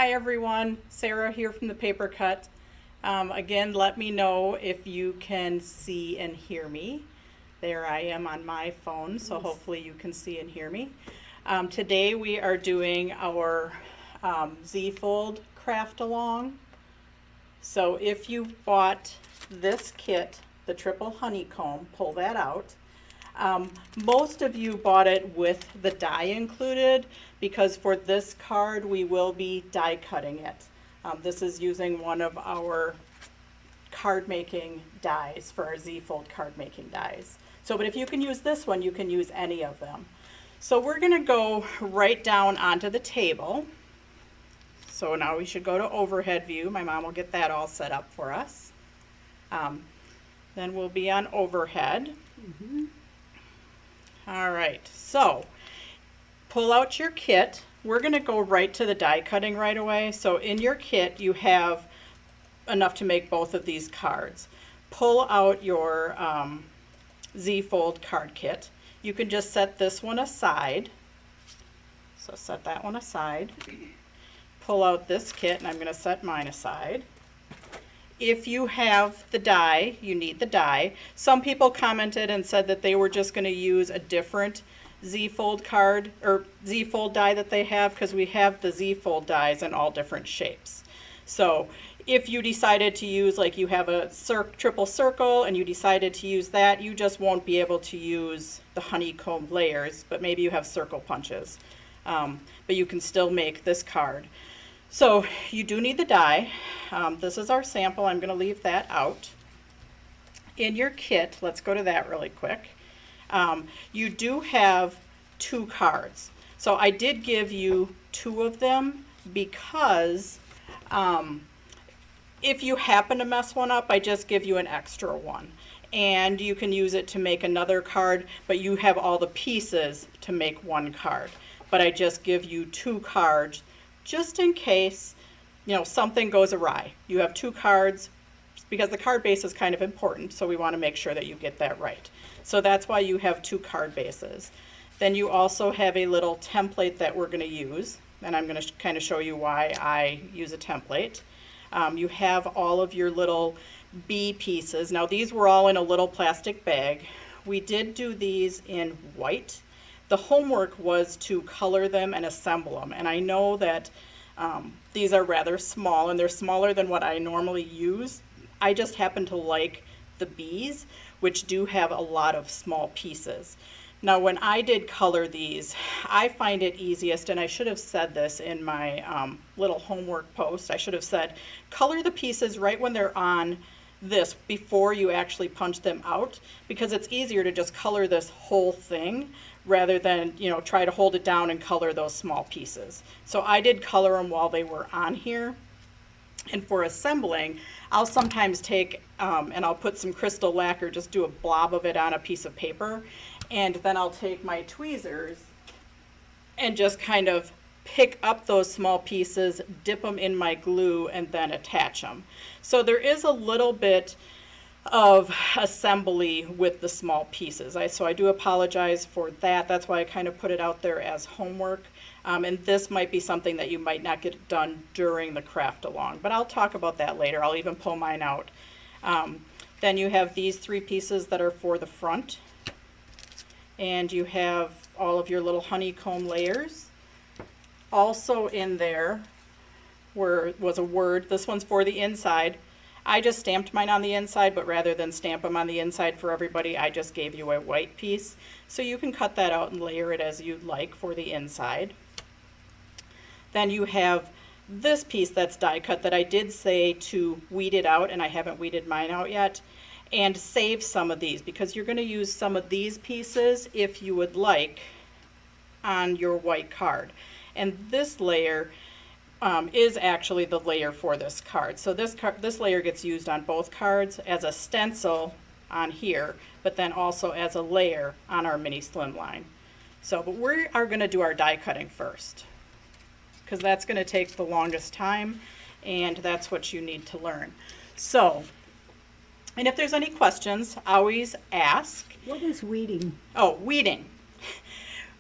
Hi everyone, Sarah here from the Paper Cut. Again, let me know if you can see and hear me. There I am on my phone, so hopefully you can see and hear me. Today we are doing our Z-fold Craftalong. So if you bought this kit, the triple honeycomb, pull that out. Most of you bought it with the die included because for this card we will be die cutting it. This is using one of our card making dies for our Z-fold card making dies. So, but if you can use this one, you can use any of them. So we're going to go right down onto the table. So now we should go to overhead view. My mom will get that all set up for us. Then we'll be on overhead. All right, so pull out your kit. We're going to go right to the die cutting right away. So in your kit, you have enough to make both of these cards. Pull out your Z-fold card kit. You can just set this one aside. So set that one aside. Pull out this kit, and I'm going to set mine aside. If you have the die, you need the die. Some people commented and said that they were just going to use a different Z-fold card or Z-fold die that they have, because we have the Z-fold dies in all different shapes. So if you decided to use, like you have a triple circle and you decided to use that, you just won't be able to use the honeycomb layers, but maybe you have circle punches. But you can still make this card. So you do need the die. This is our sample. I'm going to leave that out. In your kit, let's go to that really quick. You do have 2 cards. So I did give you 2 of them because if you happen to mess one up, I just give you an extra one. And you can use it to make another card, but you have all the pieces to make one card. But I just give you 2 cards just in case, you know, something goes awry. You have 2 cards because the card base is kind of important, so we want to make sure that you get that right. So that's why you have 2 card bases. Then you also have a little template that we're going to use, and I'm going to kind of show you why I use a template. You have all of your little bee pieces. Now these were all in a little plastic bag. We did do these in white. The homework was to color them and assemble them, and I know that these are rather small and they're smaller than what I normally use. I just happen to like the bees, which do have a lot of small pieces. Now when I did color these, I find it easiest, and I should have said this in my little homework post, I should have said color the pieces right when they're on this before you actually punch them out, because it's easier to just color this whole thing rather than, you know, try to hold it down and color those small pieces. So I did color them while they were on here. And for assembling, I'll sometimes take and I'll put some crystal lacquer, just do a blob of it on a piece of paper, and then I'll take my tweezers and just kind of pick up those small pieces, dip them in my glue, and then attach them. So there is a little bit of assembly with the small pieces. So I do apologize for that. That's why I kind of put it out there as homework. And this might be something that you might not get done during the craft along, but I'll talk about that later. I'll even pull mine out. Then you have these 3 pieces that are for the front, and you have all of your little honeycomb layers. Also in there was a word. This one's for the inside. I just stamped mine on the inside, but rather than stamp them on the inside for everybody, I just gave you a white piece. So you can cut that out and layer it as you'd like for the inside. Then you have this piece that's die cut that I did say to weed it out, and I haven't weeded mine out yet, and save some of these because you're going to use some of these pieces if you would like on your white card. And this layer is actually the layer for this card. So this layer gets used on both cards as a stencil on here, but then also as a layer on our mini slimline. So, but we are going to do our die cutting first, because that's going to take the longest time, and that's what you need to learn. So, and if there's any questions, always ask. What is weeding? Oh, weeding.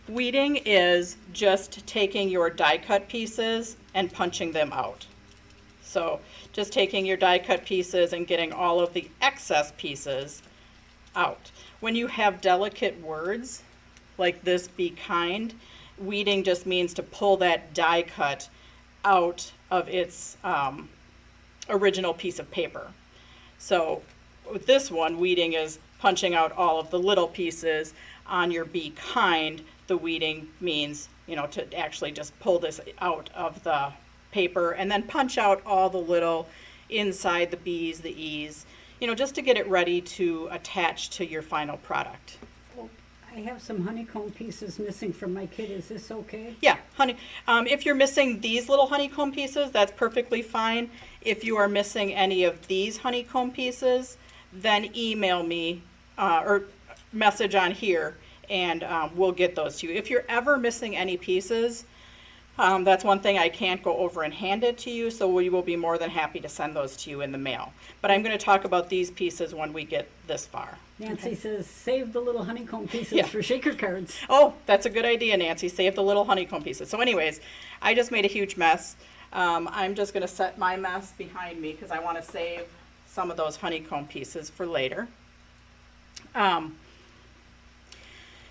Weeding is just taking your die cut pieces and punching them out. So just taking your die cut pieces and getting all of the excess pieces out. When you have delicate words like this, be kind, weeding just means to pull that die cut out of its original piece of paper. So with this one, weeding is punching out all of the little pieces. On your be kind, the weeding means, you know, to actually just pull this out of the paper and then punch out all the little inside the B's, the E's, you know, just to get it ready to attach to your final product. Oh, I have some honeycomb pieces missing from my kit. Is this okay? Yeah, if you're missing these little honeycomb pieces, that's perfectly fine. If you are missing any of these honeycomb pieces, then email me or message on here, and we'll get those to you. If you're ever missing any pieces, that's one thing I can't go over and hand it to you, so we will be more than happy to send those to you in the mail. But I'm going to talk about these pieces when we get this far. Nancy says, save the little honeycomb pieces for shaker cards. Oh, that's a good idea, Nancy. Save the little honeycomb pieces. So anyways, I just made a huge mess. I'm just going to set my mess behind me because I want to save some of those honeycomb pieces for later.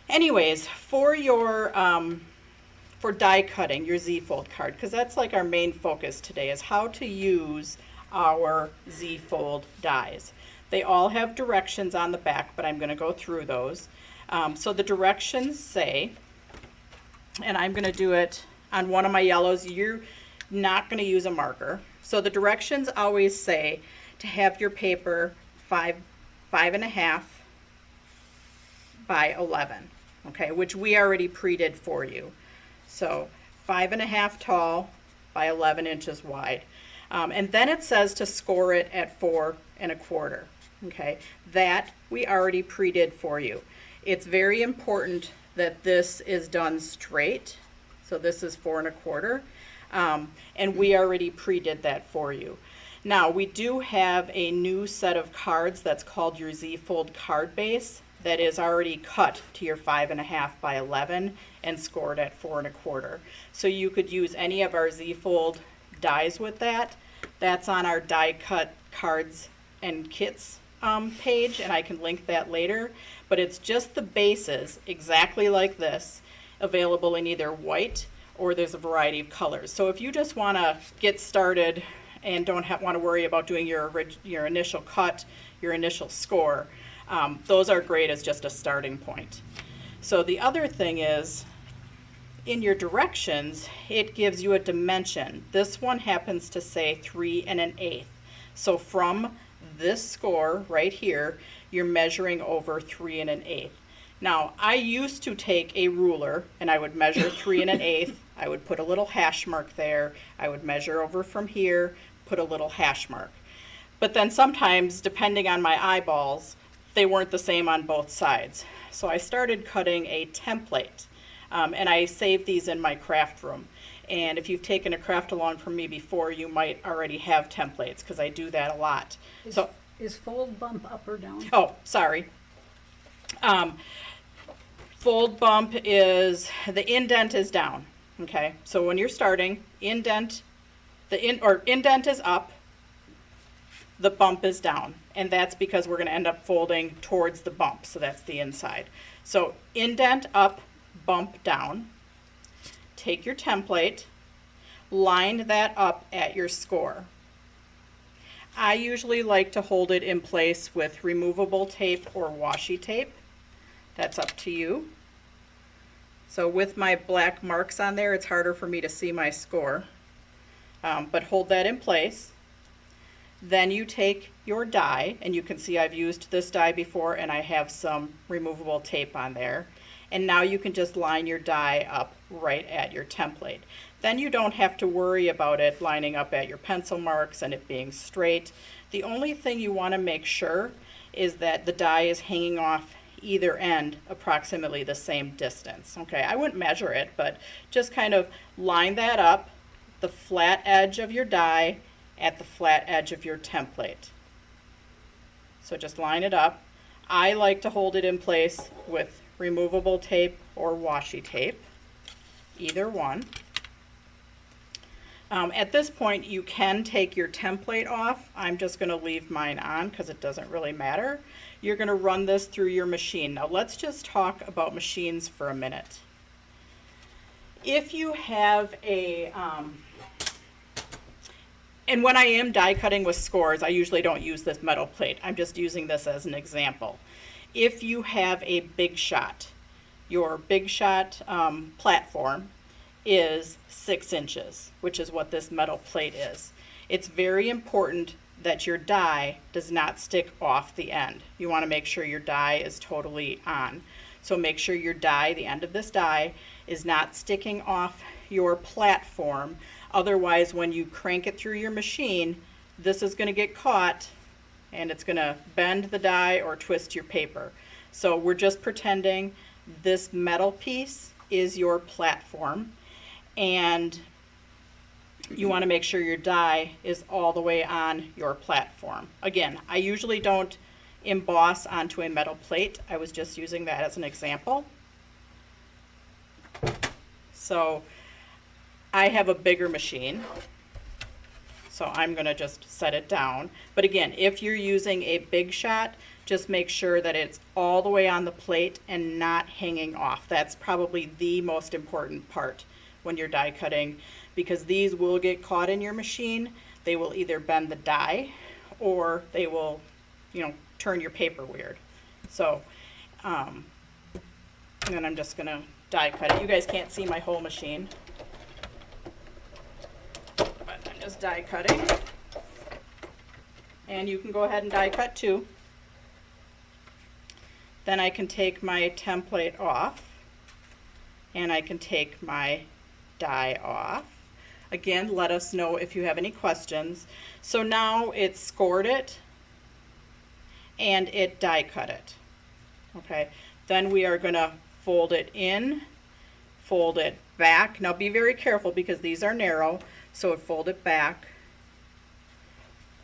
Anyways, for your for die cutting your Z-fold card, because that's like our main focus today, is how to use our Z-fold dies. They all have directions on the back, but I'm going to go through those. So the directions say, and I'm going to do it on one of my yellows, you're not going to use a marker. So the directions always say to have your paper 5.5 by 11, okay, which we already pre-did for you. So 5.5 tall by 11 inches wide. And then it says to score it at 4.25. Okay, that we already pre-did for you. It's very important that this is done straight. So this is 4.25. And we already pre-did that for you. Now we do have a new set of cards that's called your Z-fold card base that is already cut to your 5.5 by 11 and scored at 4.25. So you could use any of our Z-fold dies with that. That's on our die cut cards and kits page, and I can link that later. But it's just the bases, exactly like this, available in either white or there's a variety of colors. So if you just want to get started and don't want to worry about doing your initial cut, your initial score, those are great as just a starting point. So the other thing is, in your directions, it gives you a dimension. This one happens to say 3 1/8. So from this score right here, you're measuring over 3 1/8. Now, I used to take a ruler and I would measure 3 1/8. I would put a little hash mark there. I would measure over from here, put a little hash mark. But then sometimes, depending on my eyeballs, they weren't the same on both sides. So I started cutting a template, and I saved these in my craft room. And if you've taken a Craftalong from me before, you might already have templates, because I do that a lot. Is fold bump up or down? Oh, sorry. Fold bump is, the indent is down, okay? So when you're starting, indent is up, the bump is down, and that's because we're going to end up folding towards the bump, so that's the inside. So indent up, bump down. Take your template, line that up at your score. I usually like to hold it in place with removable tape or washi tape. That's up to you. So with my black marks on there, it's harder for me to see my score, but hold that in place. Then you take your die, and you can see I've used this die before and I have some removable tape on there. And now you can just line your die up right at your template. Then you don't have to worry about it lining up at your pencil marks and it being straight. The only thing you want to make sure is that the die is hanging off either end approximately the same distance. Okay, I wouldn't measure it, but just kind of line that up, the flat edge of your die at the flat edge of your template. So just line it up. I like to hold it in place with removable tape or washi tape, either one. At this point, you can take your template off. I'm just going to leave mine on because it doesn't really matter. You're going to run this through your machine. Now let's just talk about machines for a minute. If you have a, and when I am die cutting with scores, I usually don't use this metal plate. I'm just using this as an example. If you have a Big Shot, your Big Shot platform is 6 inches, which is what this metal plate is. It's very important that your die does not stick off the end. You want to make sure your die is totally on. So make sure your die, the end of this die, is not sticking off your platform. Otherwise, when you crank it through your machine, this is going to get caught and it's going to bend the die or twist your paper. So we're just pretending this metal piece is your platform, and you want to make sure your die is all the way on your platform. Again, I usually don't emboss onto a metal plate. I was just using that as an example. So I have a bigger machine, so I'm going to just set it down. But again, if you're using a Big Shot, just make sure that it's all the way on the plate and not hanging off. That's probably the most important part when you're die cutting, because these will get caught in your machine. They will either bend the die or they will, you know, turn your paper weird. So, and then I'm just going to die cut it. You guys can't see my whole machine, but I'm just die cutting. And you can go ahead and die cut too. Then I can take my template off, and I can take my die off. Again, let us know if you have any questions. So now it's scored it and it die cut it. Okay, then we are going to fold it in, fold it back. Now be very careful because these are narrow, so fold it back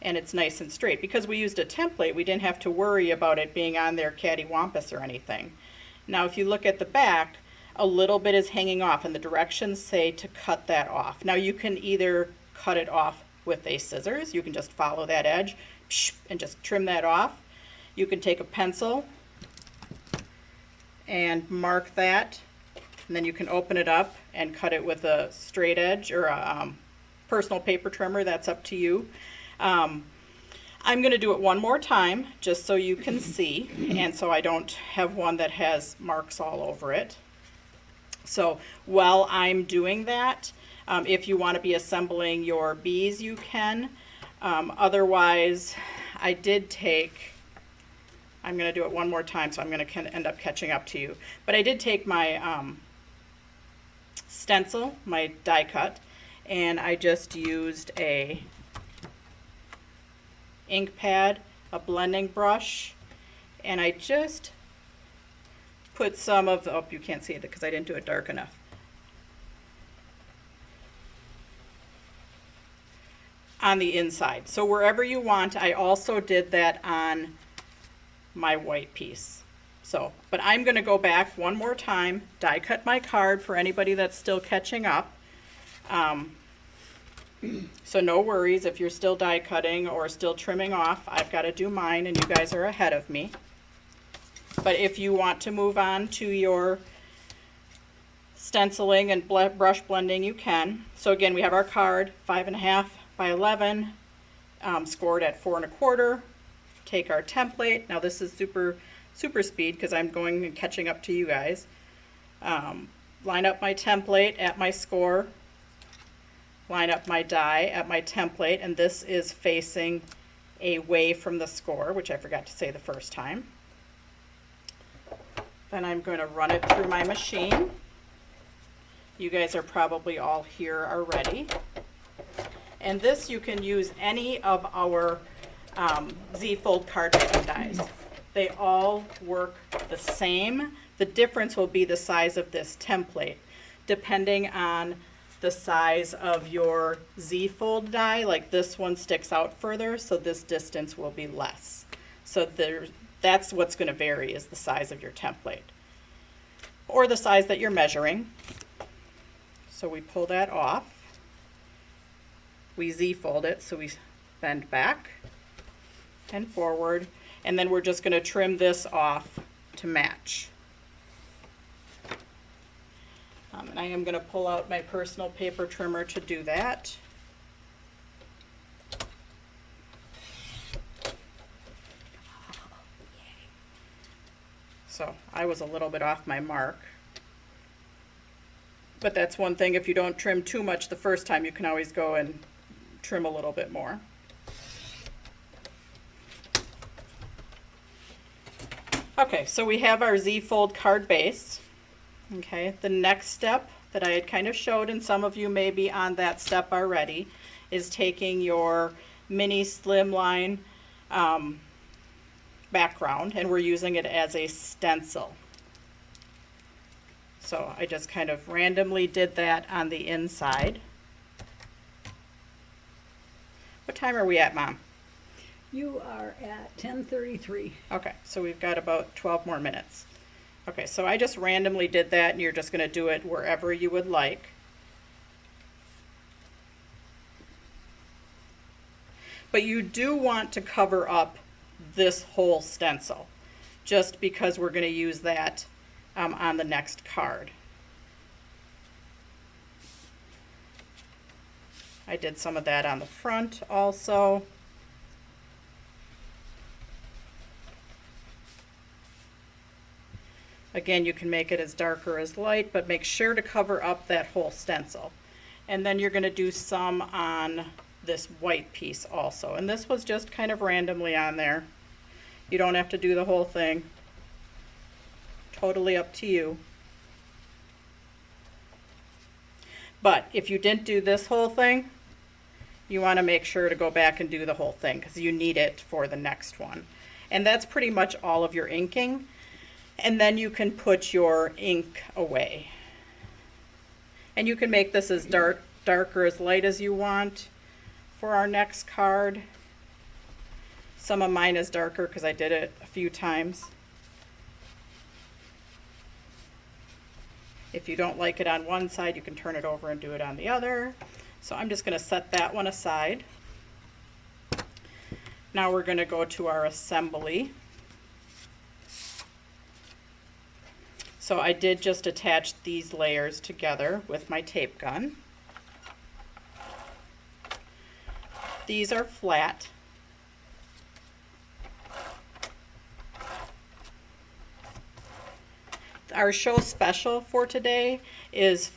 and it's nice and straight. Because we used a template, we didn't have to worry about it being on there cattywampus or anything. Now if you look at the back, a little bit is hanging off, and the directions say to cut that off. Now you can either cut it off with a scissors, you can just follow that edge and just trim that off. You can take a pencil and mark that, and then you can open it up and cut it with a straight edge or a personal paper trimmer. That's up to you. I'm going to do it one more time just so you can see, and so I don't have one that has marks all over it. So while I'm doing that, if you want to be assembling your bees, you can. Otherwise, I did take, I'm going to do it one more time, so I'm going to end up catching up to you. But I did take my stencil, my die cut, and I just used a ink pad, a blending brush, and I just put some of the, oh, you can't see it because I didn't do it dark enough. On the inside. So wherever you want, I also did that on my white piece. So, but I'm going to go back one more time, die cut my card for anybody that's still catching up. So no worries if you're still die cutting or still trimming off. I've got to do mine and you guys are ahead of me. But if you want to move on to your stenciling and brush blending, you can. So again, we have our card 5.5 by 11, scored at 4 1/4. Take our template. Now this is super speed because I'm going and catching up to you guys. Line up my template at my score. Line up my die at my template, and this is facing away from the score, which I forgot to say the first time. Then I'm going to run it through my machine. You guys are probably all here already. And this, you can use any of our Z-fold card making dies. They all work the same. The difference will be the size of this template. Depending on the size of your Z-fold die, like this one sticks out further, so this distance will be less. So that's what's going to vary, is the size of your template or the size that you're measuring. So we pull that off we Z-fold it, so we bend back and forward, and then we're just going to trim this off to match. And I am going to pull out my personal paper trimmer to do that. So I was a little bit off my mark. But that's one thing, if you don't trim too much the first time, you can always go and trim a little bit more. Okay, so we have our Z-fold card base. Okay, the next step that I had kind of showed, and some of you may be on that step already, is taking your Mini Slimline background, and we're using it as a stencil. So I just kind of randomly did that on the inside. What time are we at, Mom? You are at 10:33. Okay, so we've got about 12 more minutes. Okay, so I just randomly did that, and you're just going to do it wherever you would like. But you do want to cover up this whole stencil, just because we're going to use that on the next card. I did some of that on the front also. Again, you can make it as dark or as light, but make sure to cover up that whole stencil. And then you're going to do some on this white piece also. And this was just kind of randomly on there. You don't have to do the whole thing. Totally up to you. But if you didn't do this whole thing, you want to make sure to go back and do the whole thing, because you need it for the next one. And that's pretty much all of your inking. And then you can put your ink away. And you can make this as dark or as light as you want for our next card. Some of mine is darker because I did it a few times. If you don't like it on one side, you can turn it over and do it on the other. So I'm just going to set that one aside. Now we're going to go to our assembly. So I did just attach these layers together with my tape gun. These are flat. Our show special for today is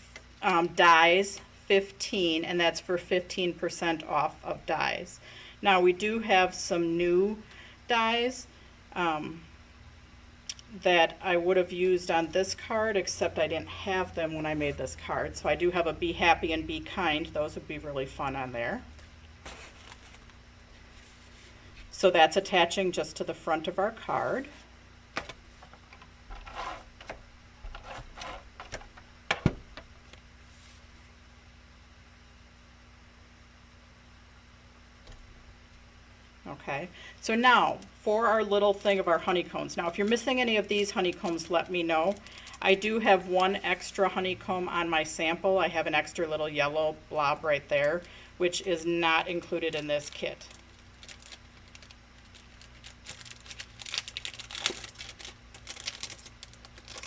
dies 15, and that's for 15% off of dies. Now we do have some new dies that I would have used on this card, except I didn't have them when I made this card. So I do have a Be Happy and Be Kind. Those would be really fun on there. So that's attaching just to the front of our card. Okay, so now for our little thing of our honeycombs. Now if you're missing any of these honeycombs, let me know. I do have one extra honeycomb on my sample. I have an extra little yellow blob right there, which is not included in this kit.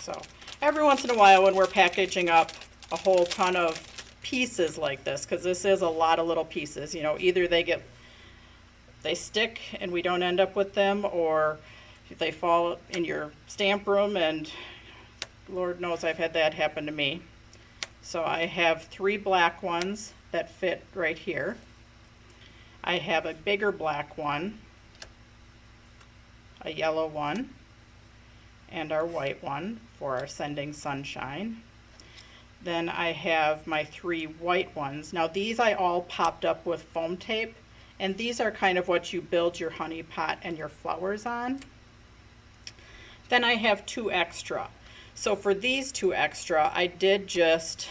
So every once in a while when we're packaging up a whole ton of pieces like this, because this is a lot of little pieces, you know, either they stick and we don't end up with them, or they fall in your stamp room, and Lord knows I've had that happen to me. So I have 3 black ones that fit right here. I have a bigger black one, a yellow one, and our white one for our Sending Sunshine. Then I have my 3 white ones. Now these I all popped up with foam tape, and these are kind of what you build your honey pot and your flowers on. Then I have 2 extra. So for these 2 extra, I did just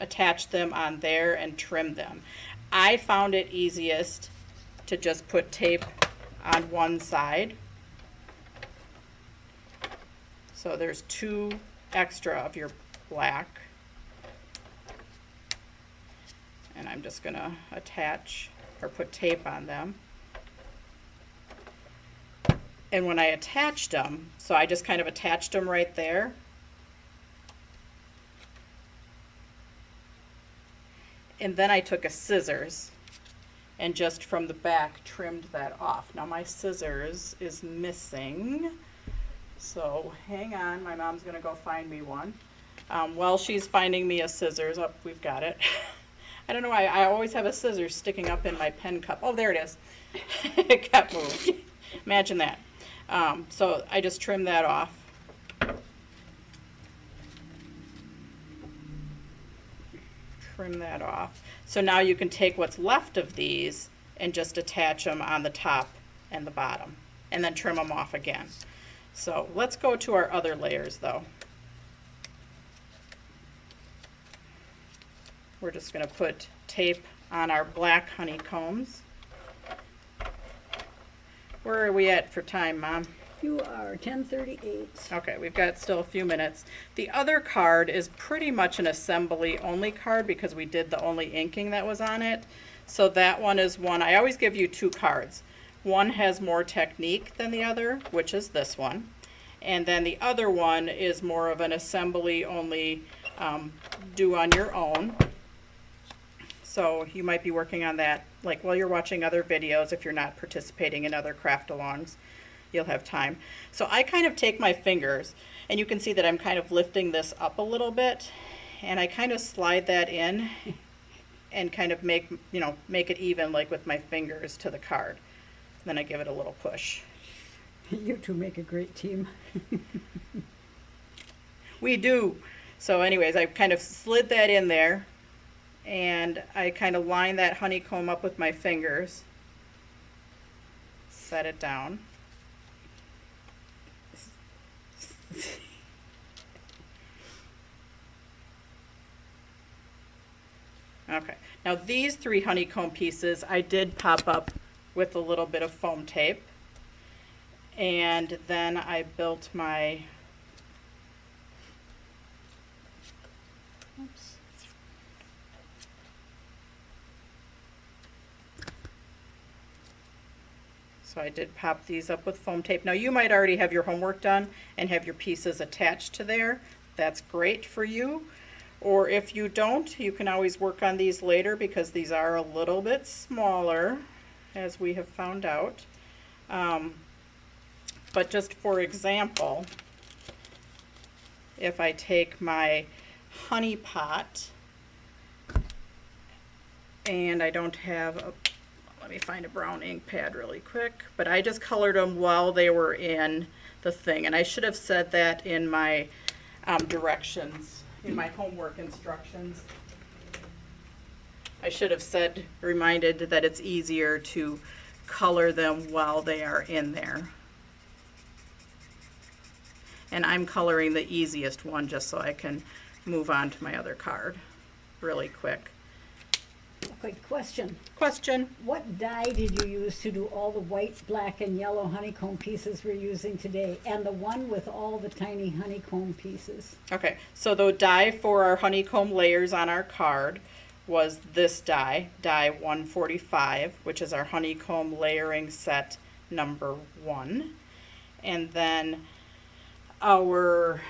attach them on there and trim them. I found it easiest to just put tape on one side. So there's 2 extra of your black. And I'm just gonna attach or put tape on them. And when I attached them, so I just kind of attached them right there. And then I took a scissors and just from the back trimmed that off. Now my scissors is missing, so hang on, my mom's gonna go find me one. While she's finding me a scissors, oh, we've got it. I don't know why, I always have a scissors sticking up in my pen cup. Oh, there it is. It got moved. Imagine that. So I just trimmed that off. Trim that off. So now you can take what's left of these and just attach them on the top and the bottom, and then trim them off again. So let's go to our other layers though. We're just going to put tape on our black honeycombs. Where are we at for time, Mom? You are 10:38. Okay, we've got still a few minutes. The other card is pretty much an assembly only card because we did the only inking that was on it. So that one is one, I always give you two cards. One has more technique than the other, which is this one. And then the other one is more of an assembly only, do on your own. So you might be working on that like while you're watching other videos. If you're not participating in other craft-alongs, you'll have time. So I kind of take my fingers, and you can see that I'm kind of lifting this up a little bit, and I kind of slide that in and kind of make it even like with my fingers to the card. Then I give it a little push. You two make a great team. We do. So anyways, I kind of slid that in there, and I kind of line that honeycomb up with my fingers, set it down. Okay, now these three honeycomb pieces I did pop up with a little bit of foam tape, and then I built my, oops. So I did pop these up with foam tape. Now you might already have your homework done and have your pieces attached to there. That's great for you. Or if you don't, you can always work on these later because these are a little bit smaller, as we have found out. But just for example, if I take my honey pot, and I don't have a, let me find a brown ink pad really quick, but I just colored them while they were in the thing. And I should have said that in my directions, in my homework instructions. I should have said, reminded that it's easier to color them while they are in there. And I'm coloring the easiest one just so I can move on to my other card really quick. Quick question. Question? What dye did you use to do all the white, black, and yellow honeycomb pieces we're using today? And the one with all the tiny honeycomb pieces? Okay, so the die for our honeycomb layers on our card was this die, die 145, which is our honeycomb layering set number 1. And then our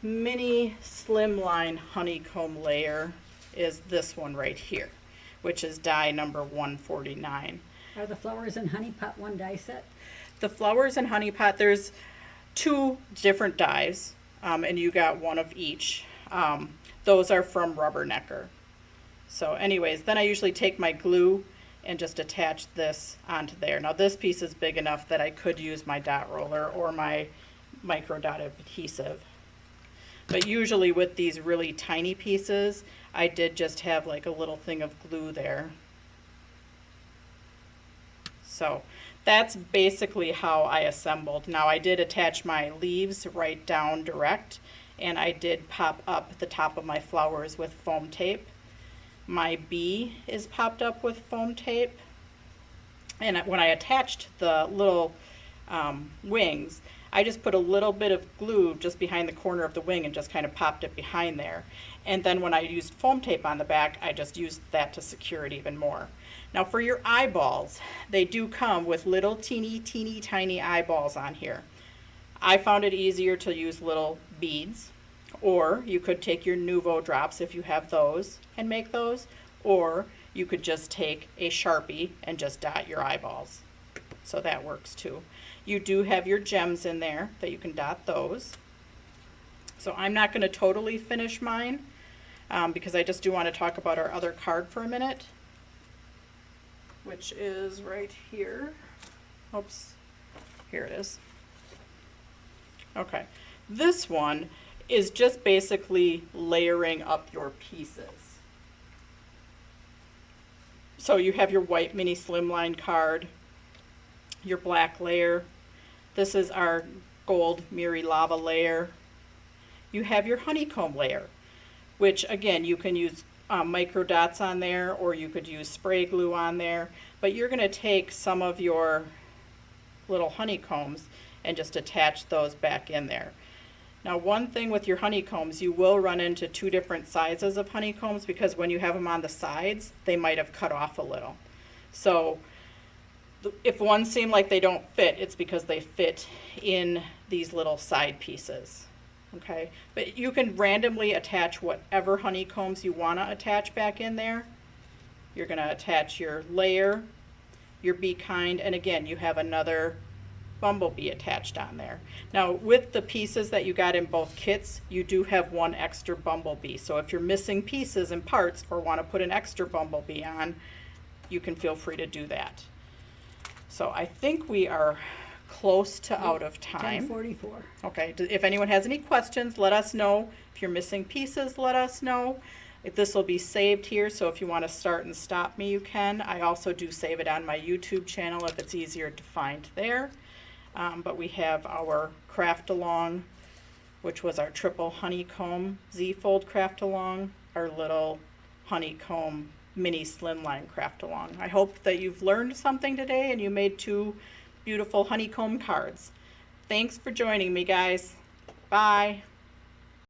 mini slimline honeycomb layer is this one right here, which is die number 149. Are the flowers and honey pot one die set? The flowers and honey pot, there's 2 different dies, and you got one of each. Those are from Rubbernecker. So anyways, then I usually take my glue and just attach this onto there. Now this piece is big enough that I could use my dot roller or my micro dot adhesive. But usually with these really tiny pieces, I did just have like a little thing of glue there. So that's basically how I assembled. Now I did attach my leaves right down direct, and I did pop up the top of my flowers with foam tape. My bee is popped up with foam tape. And when I attached the little wings, I just put a little bit of glue just behind the corner of the wing and just kind of popped it behind there. And then when I used foam tape on the back, I just used that to secure it even more. Now for your eyeballs, they do come with little teeny tiny eyeballs on here. I found it easier to use little beads, or you could take your Nuvo drops if you have those and make those, or you could just take a Sharpie and just dot your eyeballs. So that works too. You do have your gems in there that you can dot those. So I'm not going to totally finish mine because I just do want to talk about our other card for a minute, which is right here. Oops, here it is. Okay, this one is just basically layering up your pieces. So you have your white Mini Slimline card, your black layer. This is our gold Miri Lava layer. You have your honeycomb layer, which again, you can use micro dots on there, or you could use spray glue on there, but you're going to take some of your little honeycombs and just attach those back in there. Now one thing with your honeycombs, you will run into two different sizes of honeycombs because when you have them on the sides, they might have cut off a little. So if one seem like they don't fit, it's because they fit in these little side pieces. Okay, but you can randomly attach whatever honeycombs you want to attach back in there. You're going to attach your layer, your bee kind, and again, you have another bumblebee attached on there. Now with the pieces that you got in both kits, you do have one extra bumblebee. So if you're missing pieces and parts or want to put an extra bumblebee on, you can feel free to do that. So I think we are close to out of time. 10:44. Okay, if anyone has any questions, let us know. If you're missing pieces, let us know. If this will be saved here, so if you want to start and stop me, you can. I also do save it on my YouTube channel if it's easier to find there. But we have our Craftalong, which was our triple honeycomb Z-fold Craftalong, our little honeycomb Mini Slimline Craftalong. I hope that you've learned something today and you made two beautiful honeycomb cards. Thanks for joining me, guys. Bye.